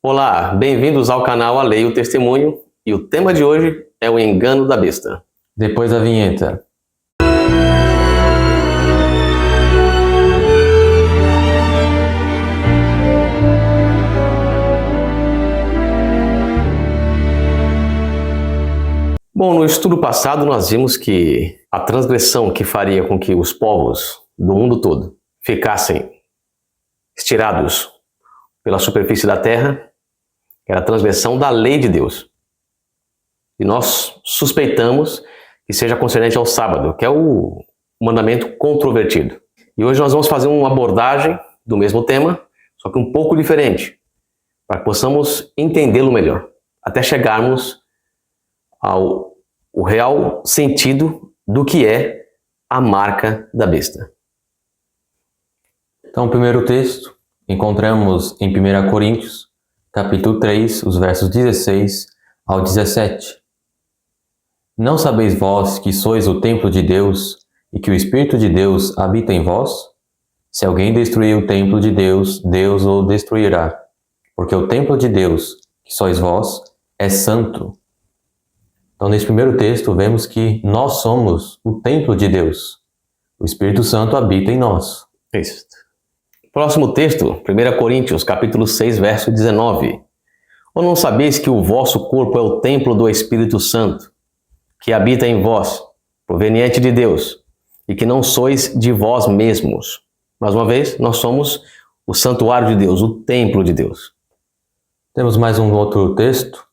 Olá, bem-vindos ao canal A Lei e o Testemunho, e o tema de hoje é o engano da besta. Depois da vinheta. Bom, no estudo passado nós vimos que a transgressão que faria com que os povos do mundo todo ficassem estirados pela superfície da terra era a transgressão da lei de Deus. E nós suspeitamos que seja concernente ao sábado, que é o mandamento controvertido. E hoje nós vamos fazer uma abordagem do mesmo tema, só que um pouco diferente, para que possamos entendê-lo melhor, até chegarmos ao real sentido do que é a marca da besta. Então, o primeiro texto encontramos em 1 Coríntios, capítulo 3, os versos 16 ao 17. Não sabeis vós que sois o templo de Deus e que o Espírito de Deus habita em vós? Se alguém destruir o templo de Deus, Deus o destruirá, porque o templo de Deus, que sois vós, é santo. Então, nesse primeiro texto, vemos que nós somos o templo de Deus. O Espírito Santo habita em nós. Isso. Próximo texto, 1 Coríntios, capítulo 6, verso 19. Ou não sabeis que o vosso corpo é o templo do Espírito Santo, que habita em vós, proveniente de Deus, e que não sois de vós mesmos? Mais uma vez, nós somos o santuário de Deus, o templo de Deus. Temos mais um outro texto,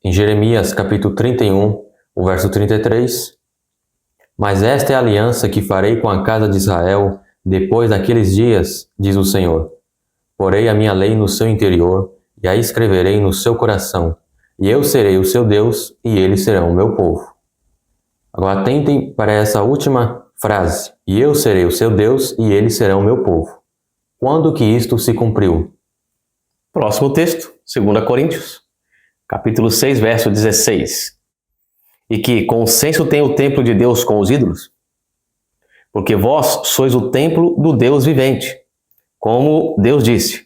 em Jeremias, capítulo 31, o verso 33. Mas esta é a aliança que farei com a casa de Israel depois daqueles dias, diz o Senhor. Porei a minha lei no seu interior e a escreverei no seu coração, e eu serei o seu Deus e eles serão o meu povo. Agora atentem para essa última frase. E eu serei o seu Deus e eles serão o meu povo. Quando que isto se cumpriu? Próximo texto, 2 Coríntios, capítulo 6, verso 16. E que consenso tem o templo de Deus com os ídolos? Porque vós sois o templo do Deus vivente. Como Deus disse,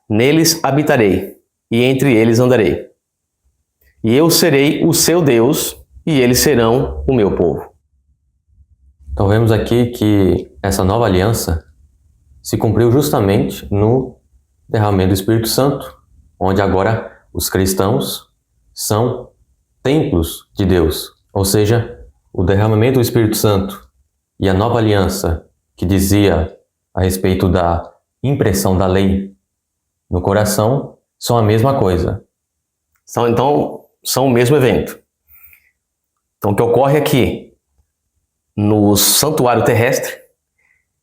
neles habitarei, e entre eles andarei. E eu serei o seu Deus, e eles serão o meu povo. Então vemos aqui que essa nova aliança se cumpriu justamente no derramamento do Espírito Santo, onde agora os cristãos são templos de Deus. Ou seja, o derramamento do Espírito Santo e a nova aliança que dizia a respeito da impressão da lei no coração são a mesma coisa. São o mesmo evento. Então, o que ocorre aqui, no santuário terrestre,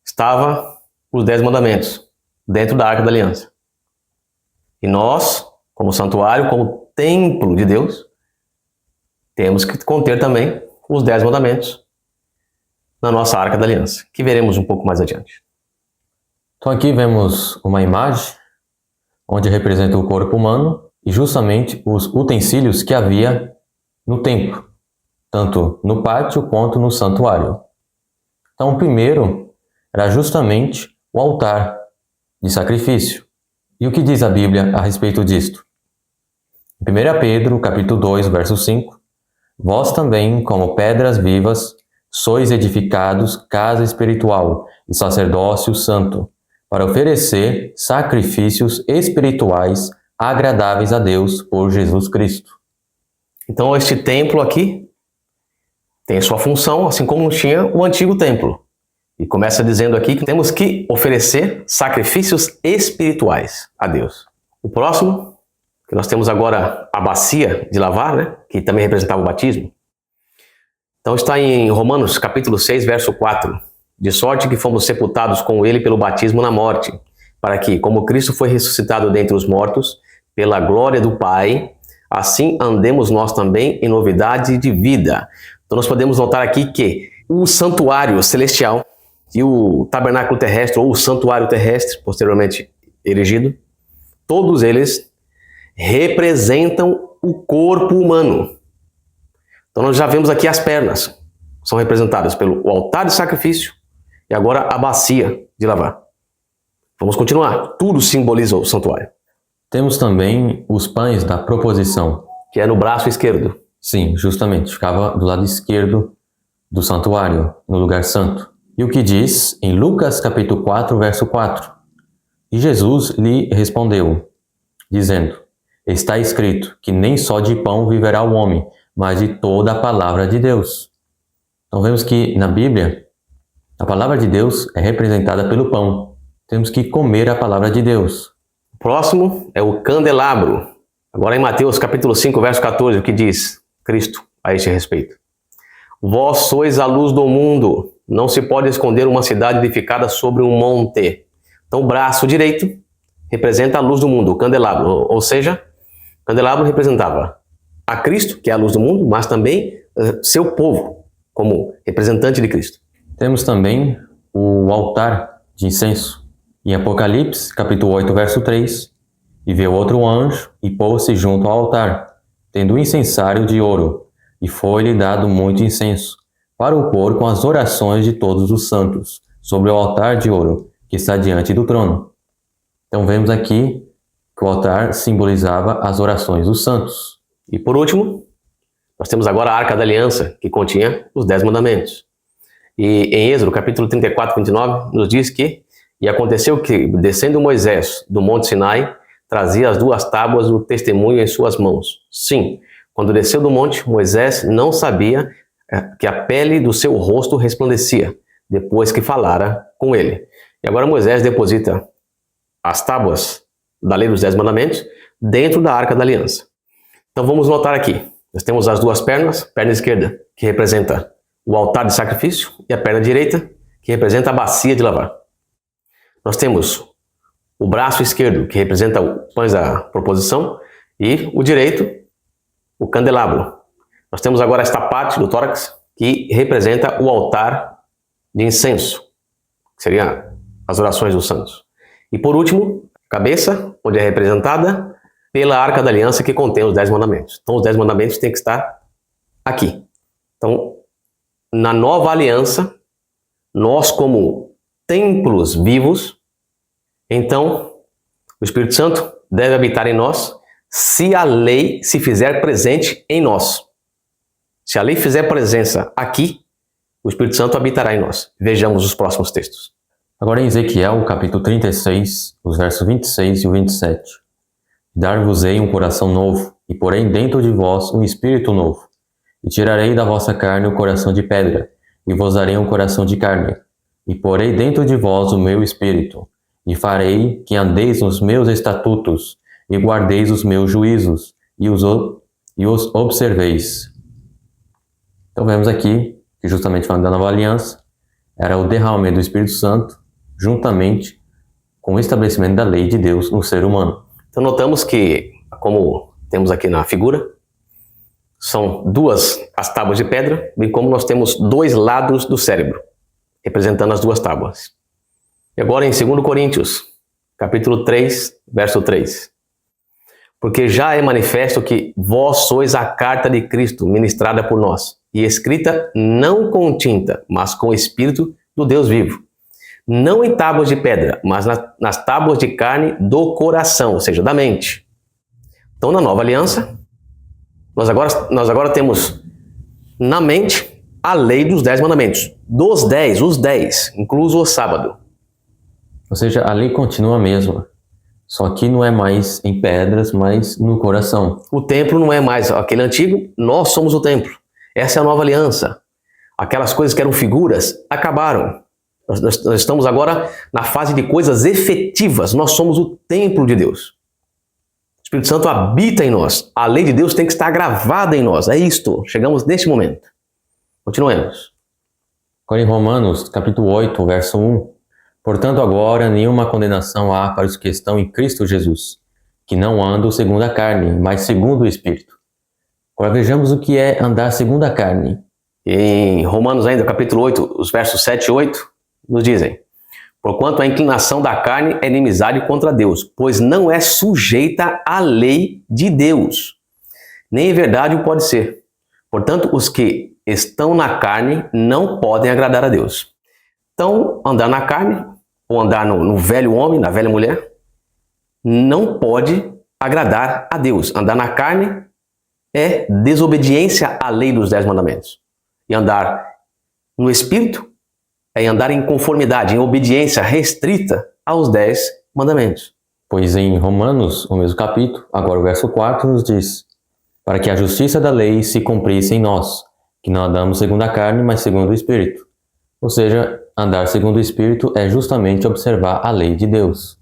estava os 10 mandamentos, dentro da Arca da Aliança. E nós, como santuário, como templo de Deus, temos que conter também os 10 mandamentos na nossa Arca da Aliança, que veremos um pouco mais adiante. Então aqui vemos uma imagem onde representa o corpo humano e justamente os utensílios que havia no templo, tanto no pátio quanto no santuário. Então o primeiro era justamente o altar de sacrifício. E o que diz a Bíblia a respeito disto? Em 1 Pedro, capítulo 2, verso 5, vós também, como pedras vivas, sois edificados casa espiritual e sacerdócio santo, para oferecer sacrifícios espirituais agradáveis a Deus por Jesus Cristo. Então este templo aqui tem sua função, assim como tinha o antigo templo. E começa dizendo aqui que temos que oferecer sacrifícios espirituais a Deus. O próximo, que nós temos agora a bacia de lavar, né? Que também representava o batismo. Então está em Romanos capítulo 6, verso 4. De sorte que fomos sepultados com ele pelo batismo na morte, para que, como Cristo foi ressuscitado dentre os mortos, pela glória do Pai, assim andemos nós também em novidade de vida. Então nós podemos notar aqui que o santuário celestial e o tabernáculo terrestre, ou o santuário terrestre, posteriormente erigido, todos eles representam o corpo humano. Então nós já vemos aqui as pernas, são representadas pelo altar de sacrifício e agora a bacia de lavar. Vamos continuar. Tudo simboliza o santuário. Temos também os pães da proposição. que é no braço esquerdo. Sim, justamente, ficava do lado esquerdo do santuário, no lugar santo. E o que diz em Lucas capítulo 4, verso 4? E Jesus lhe respondeu, dizendo, está escrito que nem só de pão viverá o homem, mas de toda a palavra de Deus. Então vemos que na Bíblia, a palavra de Deus é representada pelo pão. Temos que comer a palavra de Deus. O próximo é o candelabro. Agora em Mateus capítulo 5, verso 14, o que diz Cristo a este respeito? Vós sois a luz do mundo, não se pode esconder uma cidade edificada sobre um monte. Então o braço direito representa a luz do mundo, o candelabro, ou seja, o candelabro representava a Cristo, que é a luz do mundo, mas também seu povo, como representante de Cristo. Temos também o altar de incenso. Em Apocalipse, capítulo 8, verso 3, e veio outro anjo e pôs-se junto ao altar, tendo um incensário de ouro, e foi-lhe dado muito incenso, para o pôr com as orações de todos os santos, sobre o altar de ouro, que está diante do trono. Então vemos aqui que o altar simbolizava as orações dos santos. E por último, nós temos agora a Arca da Aliança, que continha os 10 mandamentos. E em Êxodo, capítulo 34, 29, nos diz que e aconteceu que, descendo Moisés do monte Sinai, trazia as 2 tábuas do testemunho em suas mãos. Sim, quando desceu do monte, Moisés não sabia que a pele do seu rosto resplandecia, depois que falara com ele. E agora Moisés deposita as tábuas da lei dos 10 mandamentos dentro da Arca da Aliança. Então vamos notar aqui, nós temos as 2 pernas, perna esquerda, que representa o altar de sacrifício, e a perna direita, que representa a bacia de lavar. Nós temos o braço esquerdo, que representa o pães da proposição, e o direito, o candelabro. Nós temos agora esta parte do tórax, que representa o altar de incenso, que seria as orações dos santos. E por último, a cabeça, onde é representada pela Arca da Aliança, que contém os 10 mandamentos. Então os 10 mandamentos têm que estar aqui. Então, na nova aliança, nós como templos vivos, então o Espírito Santo deve habitar em nós se a lei se fizer presente em nós. Se a lei fizer presença aqui, o Espírito Santo habitará em nós. Vejamos os próximos textos. Agora em Ezequiel, capítulo 36, os versos 26 e 27. Dar-vos-ei um coração novo, e porém dentro de vós um espírito novo. E tirarei da vossa carne o coração de pedra, e vos darei um coração de carne. E porei dentro de vós o meu espírito, e farei que andeis nos meus estatutos, e guardeis os meus juízos, e os observeis. Então vemos aqui, que justamente falando da nova aliança, era o derramamento do Espírito Santo, juntamente com o estabelecimento da lei de Deus no ser humano. Então notamos que, como temos aqui na figura, são 2 as tábuas de pedra, bem como nós temos 2 lados do cérebro, representando as 2 tábuas. E agora em 2 Coríntios, capítulo 3, verso 3. Porque já é manifesto que vós sois a carta de Cristo, ministrada por nós, e escrita não com tinta, mas com o Espírito do Deus vivo. Não em tábuas de pedra, mas nas tábuas de carne do coração, ou seja, da mente. Então, na nova aliança, nós agora temos na mente a lei dos 10 mandamentos. Dos 10, os 10, incluso o sábado. Ou seja, a lei continua a mesma. Só que não é mais em pedras, mas no coração. O templo não é mais aquele antigo, nós somos o templo. Essa é a nova aliança. Aquelas coisas que eram figuras acabaram. Nós estamos agora na fase de coisas efetivas. Nós somos o templo de Deus. O Espírito Santo habita em nós. A lei de Deus tem que estar gravada em nós. É isto. Chegamos neste momento. Continuemos. Agora em Romanos, capítulo 8, verso 1. Portanto, agora nenhuma condenação há para os que estão em Cristo Jesus, que não andam segundo a carne, mas segundo o Espírito. Agora vejamos o que é andar segundo a carne. Em Romanos ainda, capítulo 8, os versos 7 e 8, nos dizem: porquanto a inclinação da carne é inimizade contra Deus, pois não é sujeita à lei de Deus, nem em verdade o pode ser. Portanto, os que estão na carne não podem agradar a Deus. Então, andar na carne, ou andar no velho homem, na velha mulher, não pode agradar a Deus. Andar na carne é desobediência à lei dos 10 mandamentos. E andar no Espírito é andar em conformidade, em obediência restrita aos 10 mandamentos. Pois em Romanos, o mesmo capítulo, agora o verso 4 nos diz: para que a justiça da lei se cumprisse em nós, que não andamos segundo a carne, mas segundo o Espírito. Ou seja, andar segundo o Espírito é justamente observar a lei de Deus.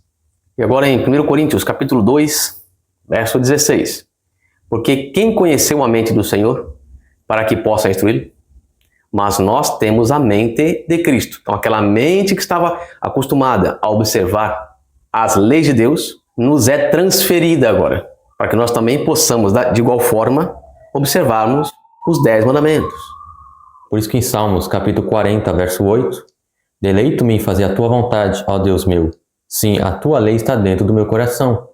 E agora em 1 Coríntios, capítulo 2, verso 16. Porque quem conheceu a mente do Senhor, para que possa instruí-lo? Mas nós temos a mente de Cristo. Então aquela mente que estava acostumada a observar as leis de Deus, nos é transferida agora, para que nós também possamos, de igual forma, observarmos os 10 mandamentos. Por isso que em Salmos, capítulo 40, verso 8, deleito-me em fazer a tua vontade, ó Deus meu. Sim, a tua lei está dentro do meu coração.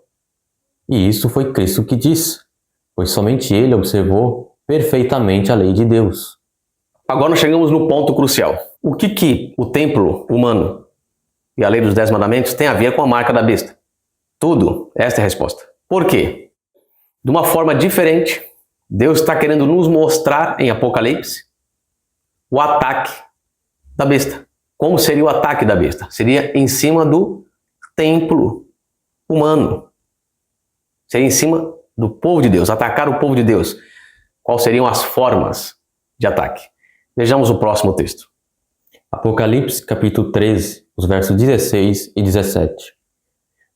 E isso foi Cristo que disse, pois somente ele observou perfeitamente a lei de Deus. Agora nós chegamos no ponto crucial. O que o templo humano e a lei dos 10 mandamentos tem a ver com a marca da besta? Tudo. Esta é a resposta. Por quê? De uma forma diferente, Deus está querendo nos mostrar em Apocalipse o ataque da besta. Como seria o ataque da besta? Seria em cima do templo humano. Seria em cima do povo de Deus, atacar o povo de Deus. Quais seriam as formas de ataque? Vejamos o próximo texto. Apocalipse, capítulo 13, os versos 16 e 17.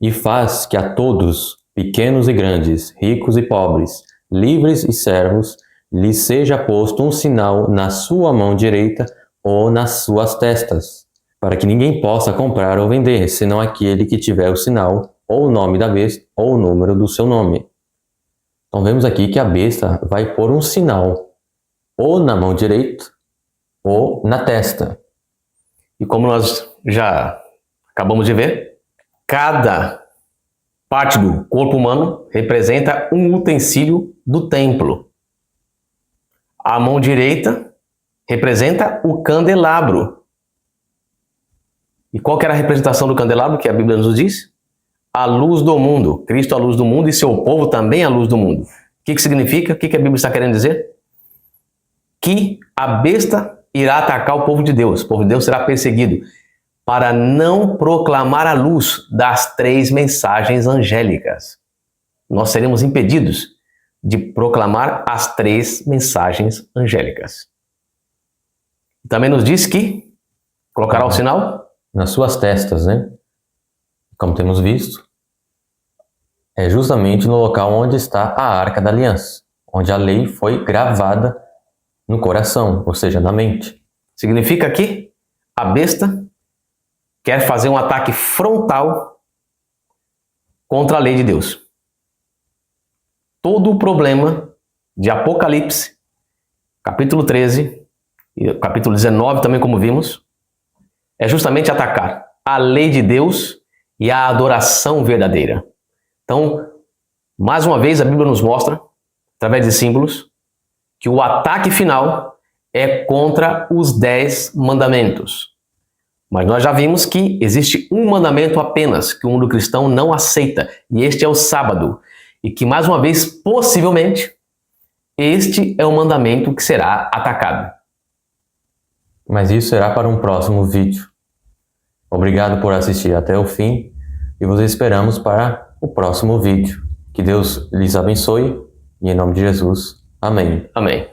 E faz que a todos, pequenos e grandes, ricos e pobres, livres e servos, lhes seja posto um sinal na sua mão direita ou nas suas testas, para que ninguém possa comprar ou vender, senão aquele que tiver o sinal, ou o nome da besta, ou o número do seu nome. Então vemos aqui que a besta vai pôr um sinal, ou na mão direita, ou na testa. E como nós já acabamos de ver, cada parte do corpo humano representa um utensílio do templo. A mão direita representa o candelabro. E qual que era a representação do candelabro que a Bíblia nos diz? A luz do mundo. Cristo é a luz do mundo e seu povo também é a luz do mundo. O que significa? O que a Bíblia está querendo dizer? Que a besta irá atacar o povo de Deus. O povo de Deus será perseguido para não proclamar a luz das 3 mensagens angélicas. Nós seremos impedidos de proclamar as 3 mensagens angélicas. Também nos diz que colocará o sinal nas suas testas, né? Como temos visto, é justamente no local onde está a Arca da Aliança, onde a lei foi gravada no coração, ou seja, na mente. Significa que a besta quer fazer um ataque frontal contra a lei de Deus. Todo o problema de Apocalipse, capítulo 13 e capítulo 19 também, como vimos, é justamente atacar a lei de Deus e a adoração verdadeira. Então, mais uma vez a Bíblia nos mostra, através de símbolos, que o ataque final é contra os 10 mandamentos. Mas nós já vimos que existe um mandamento apenas que o mundo cristão não aceita, e este é o sábado. E que, mais uma vez, possivelmente, este é o mandamento que será atacado. Mas isso será para um próximo vídeo. Obrigado por assistir até o fim e vos esperamos para o próximo vídeo. Que Deus lhes abençoe e em nome de Jesus. Amém. Amém.